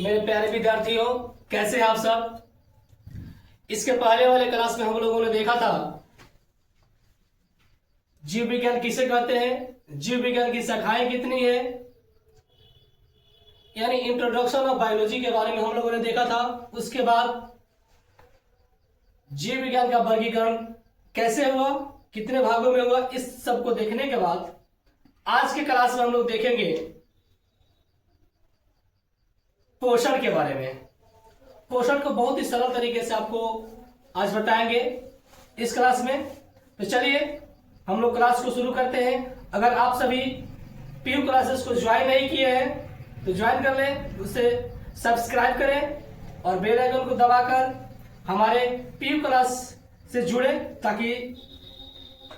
मेरे प्यारे विद्यार्थियों, कैसे हैं आप सब। इसके पहले वाले क्लास में हम लोगों ने देखा था जीव विज्ञान किसे कहते हैं, जीव विज्ञान की शाखाएं कितनी है, यानी इंट्रोडक्शन ऑफ बायोलॉजी के बारे में हम लोगों ने देखा था। उसके बाद जीव विज्ञान का वर्गीकरण कैसे हुआ, कितने भागों में हुआ, इस सब को देखने के बाद आज के क्लास में हम लोग देखेंगे पोषण के बारे में। पोषण को बहुत ही सरल तरीके से आपको आज बताएंगे इस क्लास में। तो चलिए हम लोग क्लास को शुरू करते हैं। अगर आप सभी पीयू क्लासेस को ज्वाइन नहीं किए हैं तो ज्वाइन कर लें, उसे सब्सक्राइब करें और बेल आइकन को दबाकर हमारे पीयू क्लास से जुड़े, ताकि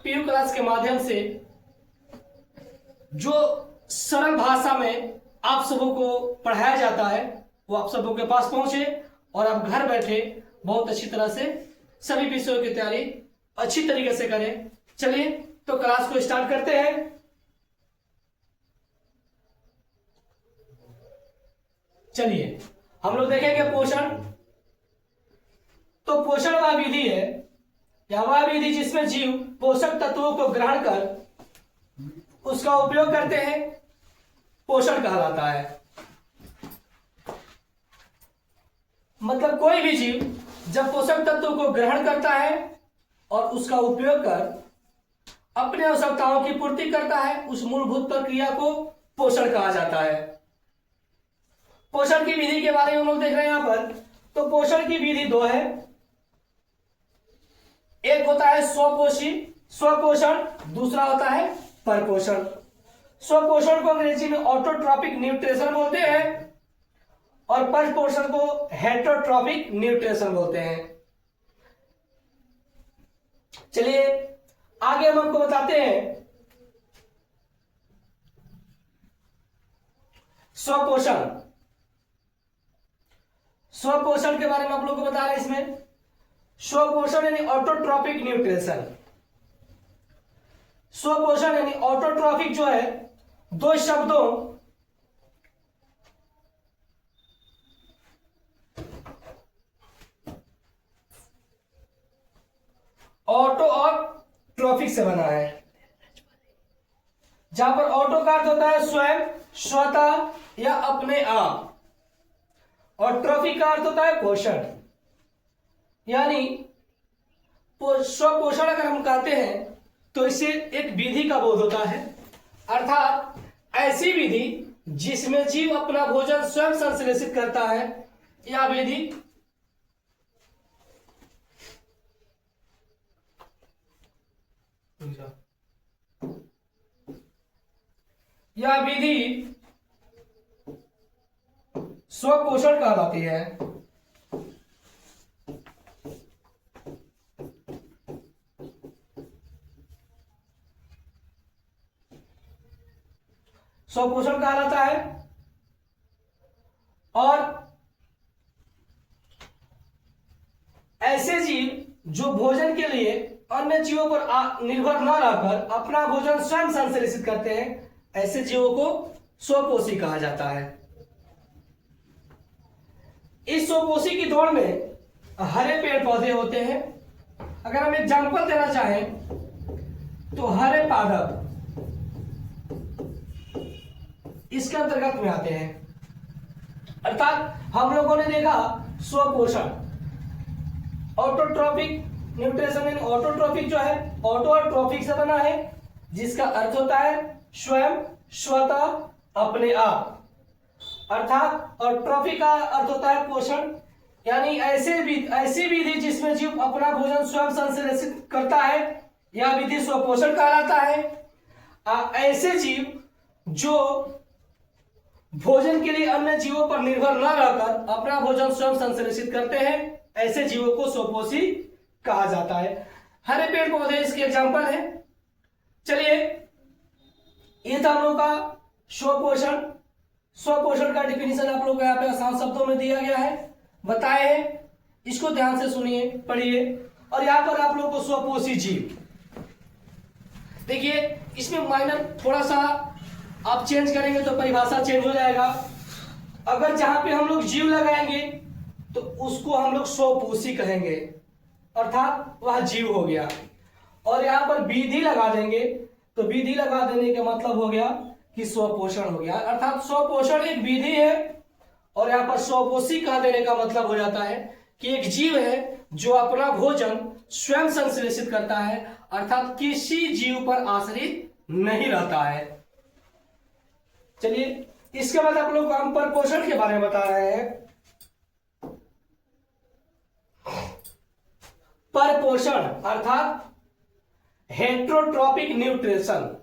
पीयू क्लास के माध्यम से जो सरल भाषा में आप सबों को पढ़ाया जाता है वो आप सबों के पास पहुंचे और आप घर बैठे बहुत अच्छी तरह से सभी विषयों की तैयारी अच्छी तरीके से करें। चलिए तो क्लास को स्टार्ट करते हैं। चलिए हम लोग देखेंगे पोषण। तो पोषण वह विधि है या वह विधि जिसमें जीव पोषक तत्वों को ग्रहण कर उसका उपयोग करते हैं, पोषण कहलाता है। मतलब कोई भी जीव जब पोषक तत्वों को ग्रहण करता है और उसका उपयोग कर अपने आवश्यकताओं की पूर्ति करता है, उस मूलभूत प्रक्रिया को पोषण कहा जाता है। पोषण की विधि के बारे में हम लोग देख रहे हैं यहां पर। तो पोषण की विधि दो है, एक होता है स्वपोषण, दूसरा होता है परपोषण। स्वपोषण को अंग्रेजी में ऑटोट्रॉपिक न्यूट्रिशन बोलते हैं और परपोषण को हेटरोट्रॉपिक न्यूट्रिशन बोलते हैं। चलिए आगे हम आपको बताते हैं स्वपोषण के बारे में आप लोग को बता रहे हैं। इसमें स्वपोषण यानी ऑटोट्रॉपिक न्यूट्रिशन। स्वपोषण यानी ऑटोट्रॉपिक जो है, दो शब्दों ऑटो और ट्रॉफिक से बना है, जहां पर ऑटो का अर्थ होता है स्वयं, स्वतः या अपने आप, और ट्रॉफिक का अर्थ होता है पोषण। यानी स्वपोषण अगर हम कहते हैं तो इससे एक विधि का बोध होता है, अर्थात ऐसी विधि जिसमें जीव अपना भोजन स्वयं संश्लेषित करता है। यह विधि स्वपोषण कहलाती है। स्वपोषण कहलाता है। और ऐसे जीव जो भोजन के लिए अन्य जीवों पर निर्भर न रहकर अपना भोजन स्वयं संश्लेषित करते हैं, ऐसे जीवों को स्वपोषी कहा जाता है। इस स्वपोषी की दौड़ में हरे पेड़ पौधे होते हैं। अगर हम एग्जाम्पल देना चाहें तो हरे पादप इसके अंतर्गत में आते हैं। अर्थात हम लोगों ने देखा स्वपोषण, ऑटोट्रॉपिक न्यूट्रिशन यानी ऑटोट्रॉपिक जो है ऑटो और ट्रॉपिक से बना है, जिसका अर्थ होता है स्वयं, स्वतः, अपने आप, अर्थात, और ट्रॉफिक का अर्थ होता है पोषण। यानी ऐसी विधि जिसमें जीव अपना भोजन स्वयं संश्लेषित करता है, यह विधि स्वपोषण कहलाता है। ऐसे जीव जो भोजन के लिए अन्य जीवों पर निर्भर न रहकर अपना भोजन स्वयं संश्लेषित करते हैं, ऐसे जीवों को स्वपोषी कहा जाता है। हरे पेड़ पौधे इसके एग्जाम्पल है। चलिए ये था हम लोग का स्वपोषण। स्वपोषण का डिफिनीशन आप लोग को यहाँ पे आसान शब्दों में दिया गया है, बताए हैं। इसको ध्यान से सुनिए, पढ़िए। और यहाँ पर आप लोग को स्वपोषी जीव देखिए, इसमें माइनर थोड़ा सा आप चेंज करेंगे तो परिभाषा चेंज हो जाएगा। अगर जहां पे हम लोग जीव लगाएंगे तो उसको हम लोग स्वपोषी कहेंगे, अर्थात वह जीव हो गया। और यहां पर विधि लगा देंगे तो विधि लगा देने का मतलब हो गया कि स्वपोषण हो गया, अर्थात स्वपोषण एक विधि है। और यहां पर स्वपोषी कह देने का मतलब हो जाता है कि एक जीव है जो अपना भोजन स्वयं संश्लेषित करता है, अर्थात किसी जीव पर आश्रित नहीं रहता है। चलिए इसके बाद आप लोग हम परपोषण के बारे में बता रहे हैं। परपोषण अर्थात हेट्रोट्रोपिक न्यूट्रिशन।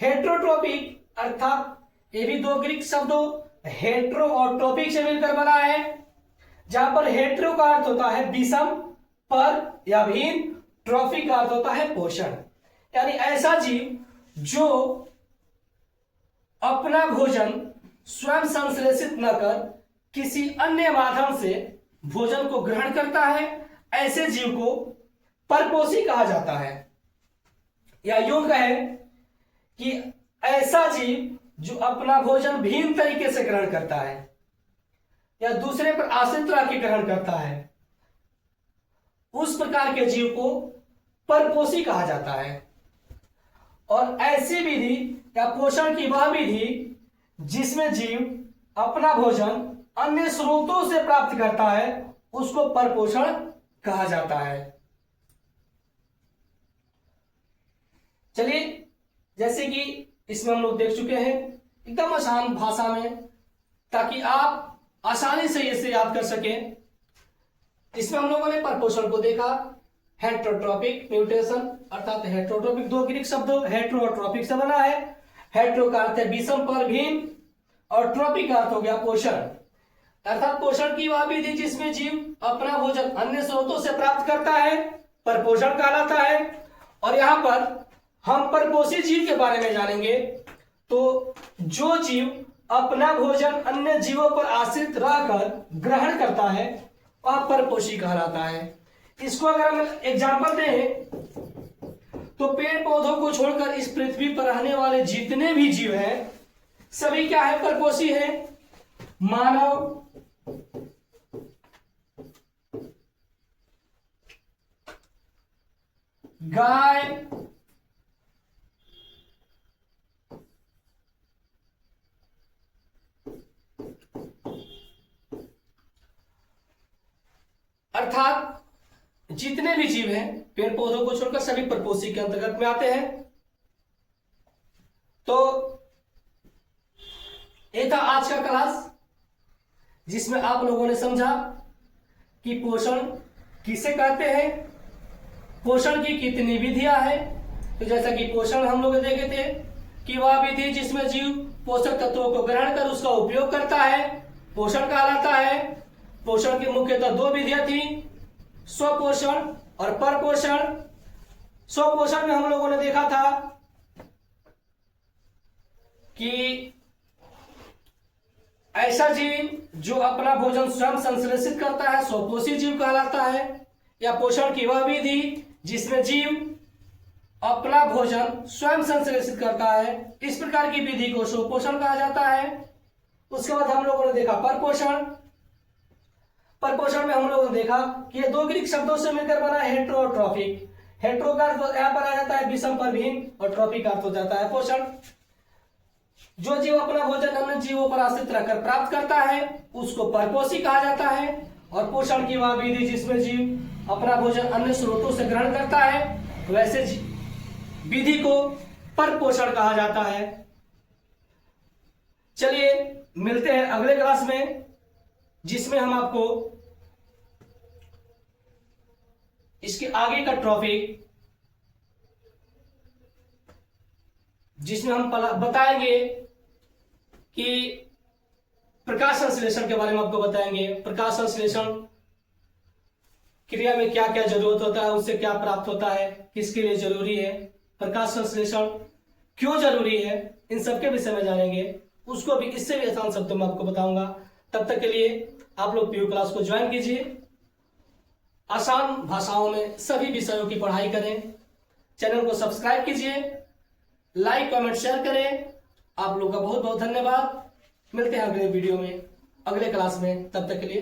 हेट्रोट्रोपिक अर्थात ये भी दो ग्रीक शब्दों हेट्रो और ट्रोपिक से मिलकर बना है, जहां पर हेट्रो का अर्थ होता है विषम, पर या भिन्न, ट्रोफिक का अर्थ होता है पोषण। यानी ऐसा जीव जो अपना भोजन स्वयं संश्लेषित न कर किसी अन्य माध्यम से भोजन को ग्रहण करता है, ऐसे जीव को परपोषी कहा जाता है। या यूं कहें कि ऐसा जीव जो अपना भोजन भिन्न तरीके से ग्रहण करता है या दूसरे पर आश्रित रह के ग्रहण करता है, उस प्रकार के जीव को परपोषी कहा जाता है। और ऐसी विधि या पोषण की वह विधि जिसमें जीव अपना भोजन अन्य स्रोतों से प्राप्त करता है, उसको परपोषण कहा जाता है। चलिए जैसे कि इसमें हम लोग देख चुके हैं एकदम आसान भाषा में, ताकि आप आसानी से इसे याद कर सकें। इसमें हम लोगों ने परपोषण को देखा, हेट्रोट्रोपिक न्यूट्रिशन अर्थात हेट्रोट्रोपिक दो ग्रीक शब्दों हेट्रो और ट्रोपिक से बना है। हेट्रो का अर्थ है विषम, पर, भिन्न, और ट्रोपिक का अर्थ हो गया पोषण, अर्थात पोषण की वह विधि जिसमें जीव अपना भोजन अन्य स्रोतों से प्राप्त करता है, परपोषण कहलाता है। और यहां पर हम परपोषी जीव के बारे में जानेंगे। तो जो जीव अपना भोजन अन्य जीवों पर आश्रित रहकर ग्रहण करता है वह परपोषी कहलाता है। इसको अगर हम एग्जाम्पल दें तो पेड़ पौधों को छोड़कर इस पृथ्वी पर रहने वाले जितने भी जीव हैं सभी क्या है, परपोषी है। मानव, गाय, अर्थात जितने भी जीव हैं पेड़ पौधों को छोड़कर सभी परपोषी के अंतर्गत में आते हैं। तो ये था आज का क्लास, जिसमें आप लोगों ने समझा कि पोषण किसे कहते हैं, पोषण की कितनी विधियां हैं। तो जैसा कि पोषण हम लोग देखे थे कि वह विधि जिसमें जीव पोषक तत्वों को ग्रहण कर उसका उपयोग करता है, पोषण कहलाता है। पोषण की मुख्यतः दो विधियां थी, स्वपोषण और परपोषण। स्वपोषण में हम लोगों ने देखा था कि ऐसा जीव जो अपना भोजन स्वयं संश्लेषित करता है स्वपोषी जीव कहलाता है। या पोषण की वह विधि जिसमें जीव अपना भोजन स्वयं संश्लेषित करता है, इस प्रकार की विधि को स्वपोषण कहा जाता है। उसके बाद हम लोगों ने देखा परपोषण। परपोषण में हम लोगों ने देखा कि ये दो ग्रीक शब्दों से मिलकर बना है, हेट्रो और ट्रोपिक। हेट्रो का अर्थ यहां पर आ जाता है विषम, पर, भिन्न, और ट्रोपिक का अर्थ हो जाता है पोषण। जो जीव अपना भोजन अन्य जीवों पर आश्रित रहकर प्राप्त करता है उसको परपोषी कहा जाता है। और पोषण की वह विधि जिसमें जीव अपना भोजन अन्य स्रोतों से ग्रहण करता है, वैसे विधि को परपोषण कहा जाता है। चलिए मिलते हैं अगले क्लास में, जिसमें हम आपको इसके आगे का टॉपिक, जिसमें हम बताएंगे कि प्रकाश संश्लेषण के बारे में आपको बताएंगे। प्रकाश संश्लेषण क्रिया में क्या क्या जरूरत होता है, उससे क्या प्राप्त होता है, किसके लिए जरूरी है, प्रकाश संश्लेषण क्यों जरूरी है, इन सबके विषय में जानेंगे। उसको भी इससे भी आसान शब्दों में आपको बताऊंगा। तब तक के लिए आप लोग पीयू क्लास को ज्वाइन कीजिए, आसान भाषाओं में सभी विषयों की पढ़ाई करें। चैनल को सब्सक्राइब कीजिए, लाइक कमेंट शेयर करें। आप लोग का बहुत बहुत धन्यवाद। मिलते हैं अगले वीडियो में, अगले क्लास में। तब तक के लिए